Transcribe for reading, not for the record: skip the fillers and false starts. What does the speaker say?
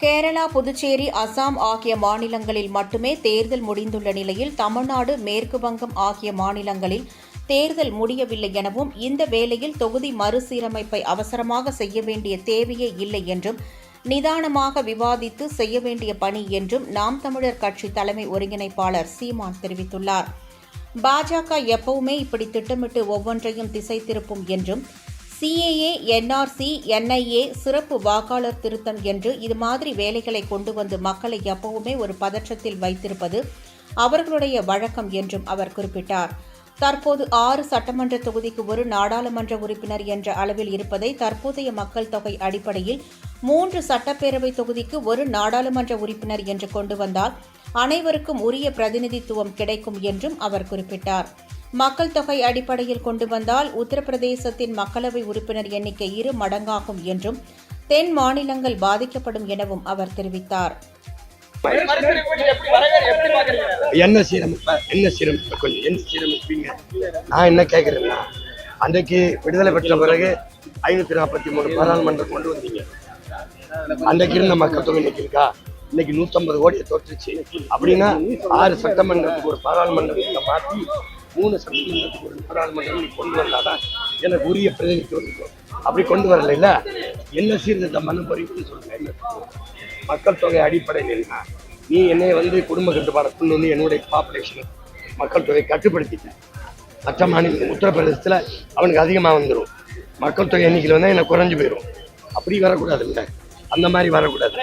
கேரளா, புதுச்சேரி, அசாம் ஆகிய மாநிலங்களில் மட்டுமே தேர்தல் முடிந்துள்ள நிலையில் தமிழ்நாடு, மேற்கு வங்கம் ஆகிய மாநிலங்களில் தேர்தல் முடியவில்லை எனவும் இந்த வேளையில் தொகுதி மறுசீரமைப்பை அவசரமாக செய்ய வேண்டிய தேவையே இல்லை என்றும் நிதானமாக விவாதித்து செய்ய வேண்டிய பணி என்றும் நாம் தமிழர் கட்சி தலைமை ஒருங்கிணைப்பாளர் சீமான் தெரிவித்துள்ளார். பாஜக எப்பவுமே இப்படி திட்டமிட்டு ஒவ்வொன்றையும் திசை திருப்பும் என்றும் CAA, NRC, NIA, சிறப்பு வாக்காளர் திருத்தம் என்று இது மாதிரி வேலைகளை கொண்டு வந்து மக்களை எப்பவுமே ஒரு பதற்றத்தில் வைத்திருப்பது அவர்களுடைய வழக்கம் என்றும் அவர் குறிப்பிட்டார். தற்போது 6 சட்டமன்ற தொகுதிக்கு ஒரு நாடாளுமன்ற உறுப்பினர் என்ற அளவில் இருப்பதை தற்போதைய மக்கள் தொகை அடிப்படையில் 3 சட்டப்பேரவை தொகுதிக்கு ஒரு நாடாளுமன்ற உறுப்பினர் என்று கொண்டு வந்தால் அனைவருக்கும் உரிய பிரதிநிதித்துவம் கிடைக்கும் என்றும் அவர் குறிப்பிட்டார். மக்கள் தொகை அடிப்படையில் கொண்டு வந்தால் உத்தரப்பிரதேசத்தின் மக்களவை உறுப்பினர் எண்ணிக்கை 2 மடங்காகும் என்றும் தென் மாநிலங்கள் பாதிக்கப்படும் எனவும் அவர் தெரிவித்தார். என்ன சீரமைப்பீங்க? நான் என்ன கேட்கிறேன்னா, அன்றைக்கு விடுதலை பெற்ற பிறகு 543 பாராளுமன்றம் கொண்டு வந்தீங்க. அன்றைக்கு இருந்த மக்கள் தொகை இன்னைக்கு இருக்கா? இன்னைக்கு 150 கோடியை தோற்றுச்சு. அப்படின்னா 6 சட்டமன்றத்துக்கு ஒரு பாராளுமன்றத்தை மாற்றி 3 சட்டமன்றத்துக்கு ஒரு பாராளுமன்றம் கொண்டு வந்தாதான் எனக்கு உரிய பிரதிநிதித்துவம் இருக்கும். அப்படி கொண்டு வரல. இல்ல என்ன சீர்திருத்தம் பண்ண போறீங்கன்னு சொல்லுங்க. மக்கள் தொகை அடிப்படையில் நீ என்னை குடும்ப கட்டுப்பாடு என்னுடைய பாப்புலேஷன் மக்கள் தொகை கட்டுப்படுத்திட்டேன். மற்ற மாநிலம் உத்தரப்பிரதேசத்தில் அவனுக்கு அதிகமாக வந்துடும். மக்கள் தொகை எண்ணிக்கையில் எனக்கு குறைஞ்சு போயிடும். அப்படி வரக்கூடாது. இல்லை அந்த மாதிரி வரக்கூடாது.